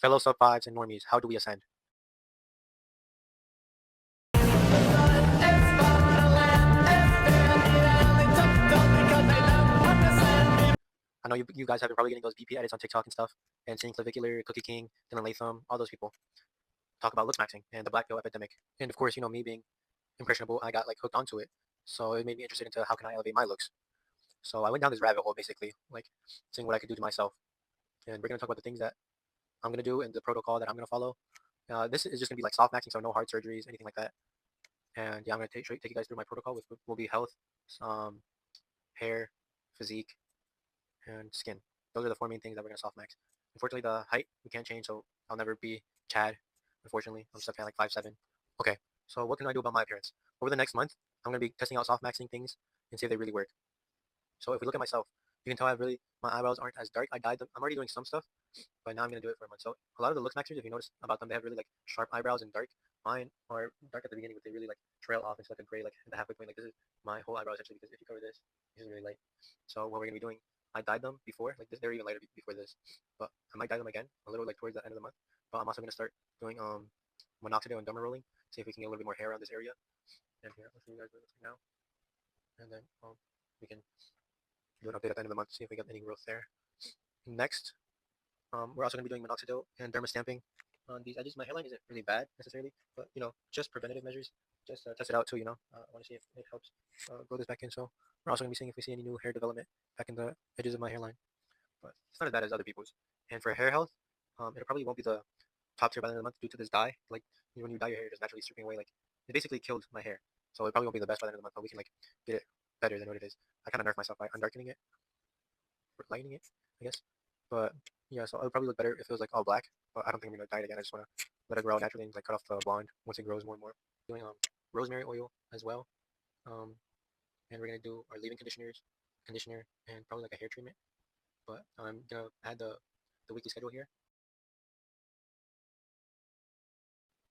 Fellow sub fives and normies, how do we ascend? I know you guys have been probably getting those BP edits on TikTok and stuff, and seeing Clavicular, Cookie King, Dylan Latham, all those people talk about looks maxing and the black pill epidemic. And of course, me being impressionable, I got like hooked onto it. So it made me interested into how can I elevate my looks. So I went down this rabbit hole basically, like seeing what I could do to myself. And we're gonna talk about the things that I'm gonna do and the protocol that I'm gonna follow. This is just gonna be like soft maxing, so no hard surgeries, anything like that. And yeah, I'm gonna take you guys through my protocol, which will be health, um, hair, physique, and skin. Those are the four main things that we're gonna soft max. Unfortunately, the height we can't change, so I'll never be Chad. Unfortunately, I'm stuck at like 5'7". Okay, so what can I do about my appearance? Over the next month, I'm gonna be testing out soft maxing things and see if they really work. So if we look at myself, you can tell my eyebrows aren't as dark. I dyed them. I'm already doing some stuff, but now I'm gonna do it for a month. So a lot of the looks maxers, if you notice about them, they have really like sharp eyebrows and dark. Mine are dark at the beginning, but they really like trail off into like a gray, like at the halfway point. Like this is my whole eyebrow essentially, because if you cover this, this is really light. So what we're gonna be doing, I dyed them before, like this, they're even lighter before this, but I might dye them again a little like towards the end of the month. But I'm also gonna start doing minoxidil and derma rolling, see if we can get a little bit more hair around this area. And here, I'll show you guys what it looks like now. And then we can do an update at the end of the month, see if we got any growth there. Next, we're also going to be doing minoxidil and derma stamping on these edges. My hairline isn't really bad necessarily, but just preventative measures. Just test it out too. I want to see if it helps grow this back in. So we're also going to be seeing if we see any new hair development back in the edges of my hairline. But it's not as bad as other people's. And for hair health, it probably won't be the top tier by the end of the month due to this dye. Like when you dye your hair, just naturally stripping away. Like it basically killed my hair. So it probably won't be the best by the end of the month, but we can like get it better than what it is. I kind of nerfed myself by undarkening it, or lightening it, I guess. But yeah, so it would probably look better if it was like all black. But I don't think I'm gonna dye it again. I just wanna let it grow naturally and like cut off the blonde once it grows more and more. Doing rosemary oil as well. Um, and we're gonna do our leave-in conditioner, and probably like a hair treatment. But I'm gonna add the weekly schedule here.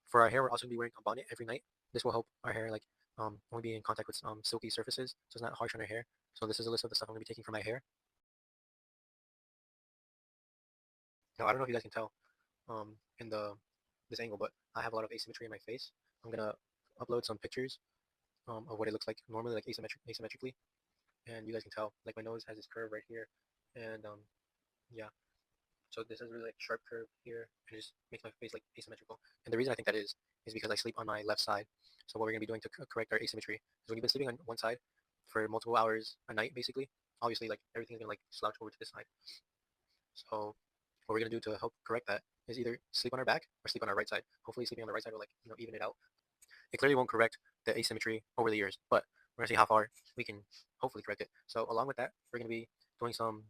For our hair, we're also gonna be wearing a bonnet every night. This will help our hair like only be in contact with silky surfaces, so it's not harsh on our hair. So this is a list of the stuff I'm gonna be taking for my hair. Now I don't know if you guys can tell in the this angle, but I have a lot of asymmetry in my face. I'm gonna upload some pictures of what it looks like normally, like asymmetrically, and you guys can tell like my nose has this curve right here, and yeah, so this is really like sharp curve here, and it just makes my face like asymmetrical. And the reason I think that is because I sleep on my left side. So what we're gonna be doing to correct our asymmetry is when you've been sleeping on one side for multiple hours a night, basically, obviously like everything's gonna like slouch over to this side. So what we're gonna do to help correct that is either sleep on our back or sleep on our right side. Hopefully sleeping on the right side will like even it out. It clearly won't correct the asymmetry over the years, but we're gonna see how far we can hopefully correct it. So along with that, we're gonna be doing some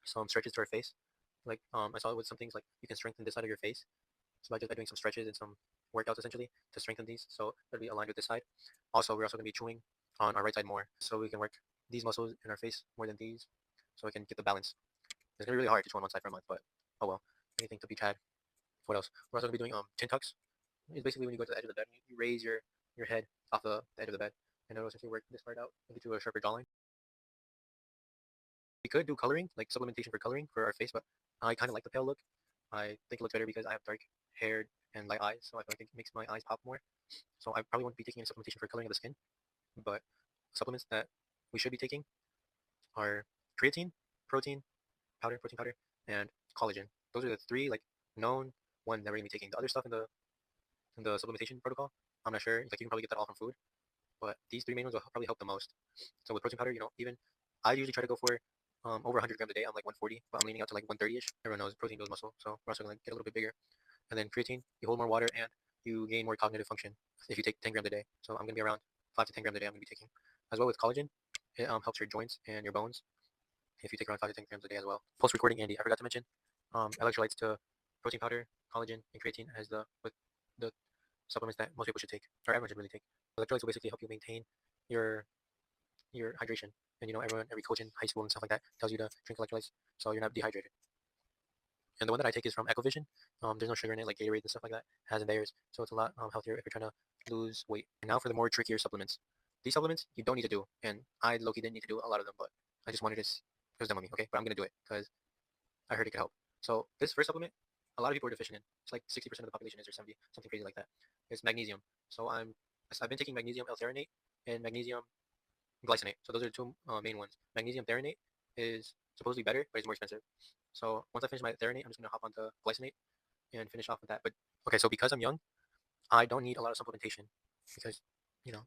stretches to our face. Like I saw with some things like you can strengthen this side of your face. So by doing some stretches and some workouts essentially to strengthen these, so it'll be aligned with this side. Also, we're also gonna be chewing on our right side more, so we can work these muscles in our face more than these, so we can get the balance. It's gonna be really hard to chew on one side for a month, but oh well. Anything to be had. What else? We're also gonna be doing chin tucks. It's basically when you go to the edge of the bed, you raise your head off the edge of the bed, and it'll essentially work this part out and get you a sharper jawline. We could do coloring, like supplementation for coloring for our face, but I kind of like the pale look. I think it looks better because I have dark haired and light eyes, so I feel like it makes my eyes pop more. So I probably won't be taking any supplementation for coloring of the skin, but supplements that we should be taking are creatine, protein protein powder, and collagen. Those are the three like known one that we're gonna be taking. The other stuff in the supplementation protocol, I'm not sure. Like you can probably get that all from food, but these three main ones will probably help the most. So with protein powder, even I usually try to go for over 100 grams a day. I'm like 140, but I'm leaning out to like 130ish. Everyone knows protein builds muscle, so we're also gonna get a little bit bigger. And then creatine, you hold more water and you gain more cognitive function if you take 10 grams a day. So I'm gonna be around 5 to 10 grams a day. I'm gonna be taking as well with collagen. It helps your joints and your bones if you take around 5 to 10 grams a day as well. Post recording, Andy, I forgot to mention electrolytes to protein powder, collagen, and creatine as the supplements that most people should take, or everyone should really take. Electrolytes will basically help you maintain your your hydration. And every coach in high school and stuff like that tells you to drink electrolytes so you're not dehydrated. And the one that I take is from Ecovision. There's no sugar in it like Gatorade and stuff like that. It has in theirs, so it's a lot healthier if you're trying to lose weight. And now for the more trickier supplements. These supplements you don't need to do, and I low-key didn't need to do a lot of them, but I just wanted to. It was dumb of me, okay? But I'm gonna do it because I heard it could help. So this first supplement, a lot of people are deficient in. It's like 60% of the population is, or 70, something crazy like that. It's magnesium. So I've been taking magnesium L-threonate and magnesium glycinate. So those are the two main ones. Magnesium threonate is supposedly better, but it's more expensive. So once I finish my threonate, I'm just gonna hop onto glycinate and finish off with that. But okay, so because I'm young, I don't need a lot of supplementation because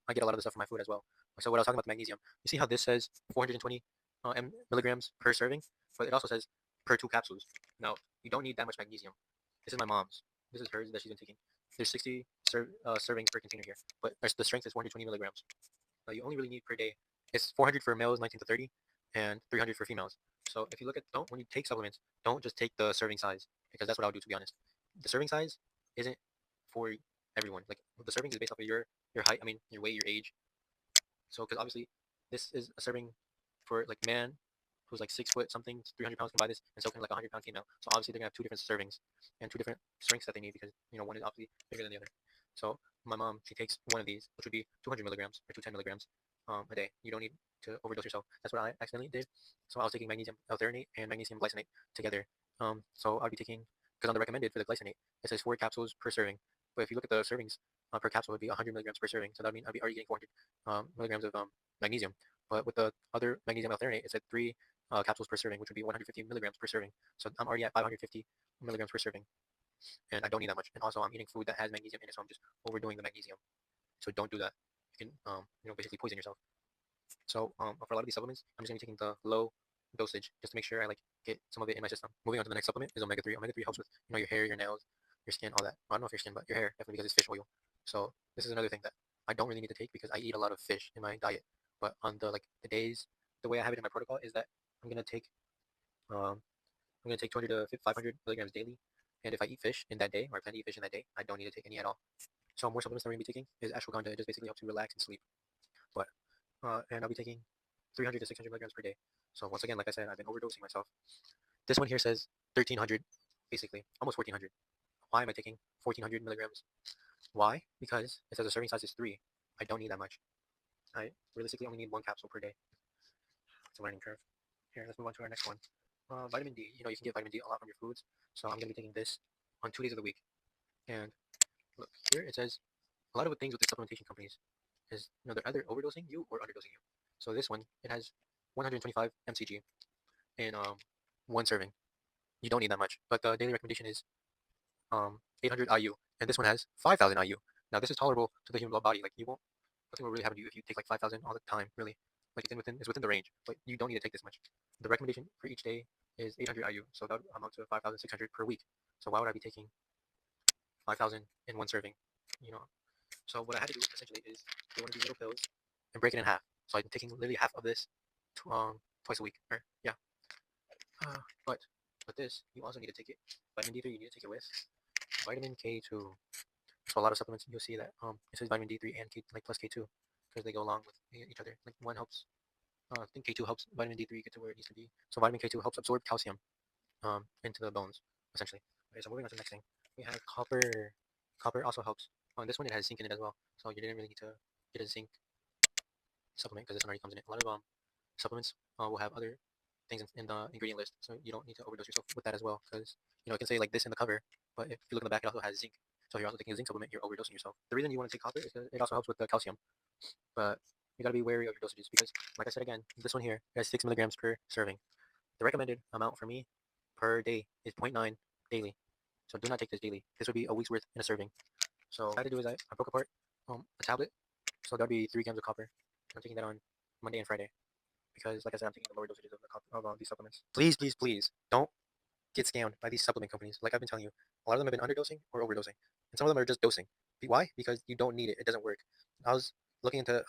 I get a lot of the stuff from my food as well. So what I was talking about the magnesium, you see how this says 420 milligrams per serving, but it also says per 2 capsules. Now you don't need that much magnesium. This is my mom's. This is hers that she's been taking. There's 60 servings per container here, but the strength is 420 milligrams. You only really need per day. It's 400 for males 19 to 30, and 300 for females. So if you look at don't when you take supplements, don't just take the serving size because that's what I would do, to be honest. The serving size isn't for everyone. Like the serving is based off of your height. I mean your weight, your age. So because obviously this is a serving for like man who's like 6 foot something, 300 pounds can buy this, and so can like a 100-pound female. So obviously they're gonna have two different servings and two different strengths that they need because one is obviously bigger than the other. So my mom, she takes one of these, which would be 200 milligrams or 210 milligrams a day. You don't need to overdose yourself. That's what I accidentally did. So I was taking magnesium L-threonate and magnesium glycinate together. So I'd be taking, because on the recommended for the glycinate, it says 4 capsules per serving. But if you look at the servings per capsule, it would be 100 milligrams per serving. So that would mean I'd be already getting 400 milligrams of magnesium. But with the other magnesium L-threonate, it said 3 capsules per serving, which would be 150 milligrams per serving. So I'm already at 550 milligrams per serving, and I don't need that much. And also, I'm eating food that has magnesium in it, so I'm just overdoing the magnesium. So don't do that. You can, basically poison yourself. So for a lot of these supplements, I'm just gonna be taking the low dosage just to make sure I get some of it in my system. Moving on to the next supplement is omega 3. Omega 3 helps with your hair, your nails, your skin, all that. Well, I don't know if your skin, but your hair definitely because it's fish oil. So this is another thing that I don't really need to take because I eat a lot of fish in my diet. But on the days, the way I have it in my protocol is that I'm gonna take um, I'm gonna take 200 to 500 milligrams daily. And if I eat fish in that day, or I plan to eat fish in that day, I don't need to take any at all. So more supplements that we're gonna be taking is ashwagandha. It just basically helps you relax and sleep. But and I'll be taking 300 to 600 milligrams per day. So once again, like I said, I've been overdosing myself. This one here says 1300, basically almost 1400. Why am I taking 1400 milligrams? Why? Because it says the serving size is 3. I don't need that much. I realistically only need 1 capsule per day. It's a learning curve. Here, let's move on to our next one. Vitamin D. You can get vitamin D a lot from your foods. So I'm gonna be taking this on 2 days of the week. And look here, it says a lot of the things with the supplementation companies is they're either overdosing you or underdosing you. So this one, it has 125 mcg in one serving. You don't need that much, but the daily recommendation is 800 IU, and this one has 5,000 IU. Now this is tolerable to the human body. Like nothing will really happen to you if you take like 5,000 all the time. Really, like it's within the range, but you don't need to take this much. The recommendation for each day is 800 IU, so that would amount to 5,600 per week. So why would I be taking 5,000 in one serving? You know. So what I had to do essentially is get one of these little pills and break it in half. So I'm taking literally half of this twice a week. Or yeah. But with this, you also need to take it. Vitamin D3, you need to take it with vitamin K2. So a lot of supplements you'll see that it says vitamin D3 and plus K2 because they go along with each other. Like one helps. I think K2 helps vitamin D3 get to where it needs to be. So vitamin K2 helps absorb calcium into the bones essentially. Okay, so moving on to the next thing, we have copper. Copper also helps. On this one, it has zinc in it as well. So you didn't really need to get a zinc supplement because this one already comes in it. A lot of supplements will have other things in the ingredient list, so you don't need to overdose yourself with that as well. Because it can say like this in the cover, but if you look in the back, it also has zinc. So if you're also taking a zinc supplement, you're overdosing yourself. The reason you want to take copper is because it also helps with the calcium, but you gotta be wary of your dosages because, like I said again, this one here has 6 milligrams per serving. The recommended amount for me per day is 0.9 daily. So do not take this daily. This would be a week's worth in a serving. So what I had to do is I broke apart a tablet. So that would be 3 grams of copper. I'm taking that on Monday and Friday because, like I said, I'm taking the lower dosages of these supplements. Please, please, please, don't get scammed by these supplement companies. Like I've been telling you, a lot of them have been underdosing or overdosing, and some of them are just dosing. Why? Because you don't need it. It doesn't work. I was looking into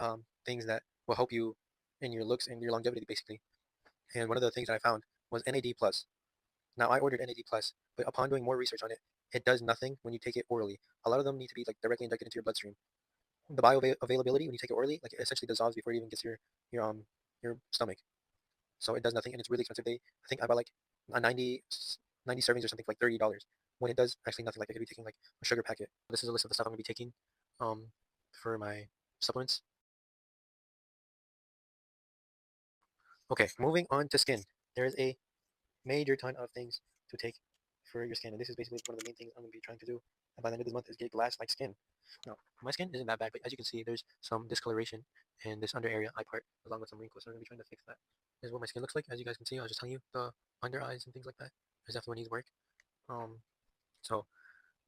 things that will help you in your looks and your longevity, basically. And one of the things that I found was NAD plus. Now I ordered NAD plus, but upon doing more research on it, it does nothing when you take it orally. A lot of them need to be like directly injected into your bloodstream. The bioavailability when you take it orally, like it essentially dissolves before it even gets your stomach. So it does nothing, and it's really expensive. I think I bought like a 90 servings or something for like $30. When it does actually nothing, like I could be taking like a sugar packet. This is a list of the stuff I'm gonna be taking, for my supplements. Okay, moving on to skin. There is a major ton of things to take for your skin. And this is basically one of the main things I'm going to be trying to do by the end of this month is get glass-like skin. Now, my skin isn't that bad, but as you can see, there's some discoloration in this under area eye part, along with some wrinkles. So I'm going to be trying to fix that. This is what my skin looks like. As you guys can see, I was just telling you, the under eyes and things like that is definitely what needs work. So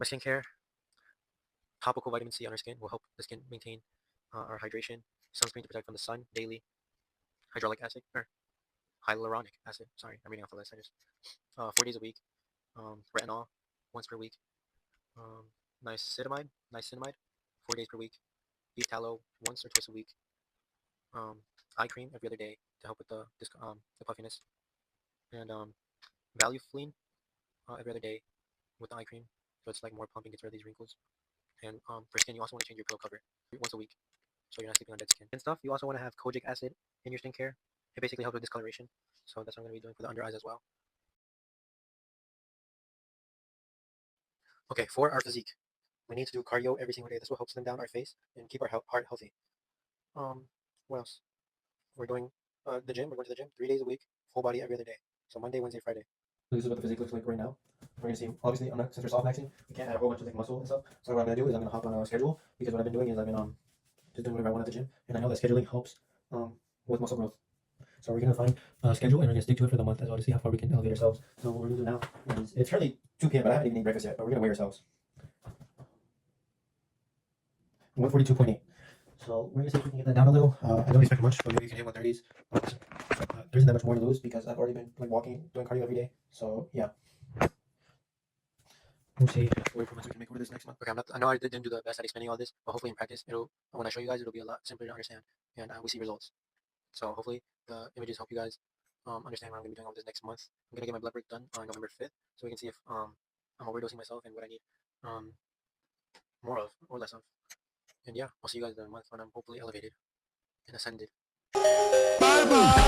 my skincare, topical vitamin C on our skin will help the skin maintain our hydration. Sunscreen to protect from the sun daily. Hyaluronic acid, or hyaluronic acid. Sorry, I'm reading off the list. I just 4 days a week. Retinol once per week. Um, niacinamide 4 days per week. Beef tallow once or twice a week. Eye cream every other day to help with the puffiness. And value flean every other day with the eye cream, so it's like more pumping, gets rid of these wrinkles. And for skin, you also want to change your pillow cover once a week, so you're not sleeping on dead skin and stuff. You also want to have kojic acid in your skincare. It basically helps with discoloration, so that's what I'm going to be doing for the under eyes as well. Okay, for our physique, we need to do cardio every single day. This will help slim down our face and keep our heart healthy. What else? We're doing the gym. We're going to the gym 3 days a week, full body every other day. So Monday, Wednesday, Friday. This is what the physique looks like right now. We're gonna see, obviously, since we're softmaxxing, we can't add a whole bunch of like muscle and stuff. So what I'm gonna do is I'm gonna hop on a schedule, because what I've been doing is I've been just doing whatever I want at the gym, and I know that scheduling helps with muscle growth. So we're gonna find a schedule and we're gonna stick to it for the month as well to see how far we can elevate ourselves. So what we're gonna do now is, it's currently 2 p.m. but I haven't even eaten breakfast yet. But we're gonna weigh ourselves. 142.8. So we're gonna see if we can get that down a little. I don't expect much, but maybe we can hit 130s. There isn't that much more to lose because I've already been like walking, doing cardio every day. So yeah. We'll see what improvements we can make over this next month. Okay, I know I didn't do the best at explaining all this, but hopefully in practice, when I show you guys, it'll be a lot simpler to understand, and we see results. So hopefully the images help you guys understand what I'm gonna be doing over this next month. I'm gonna get my blood work done on November 5th, so we can see if I'm overdosing myself and what I need more of or less of. And yeah, I'll see you guys in a month when I'm hopefully elevated and ascended. Bye bye.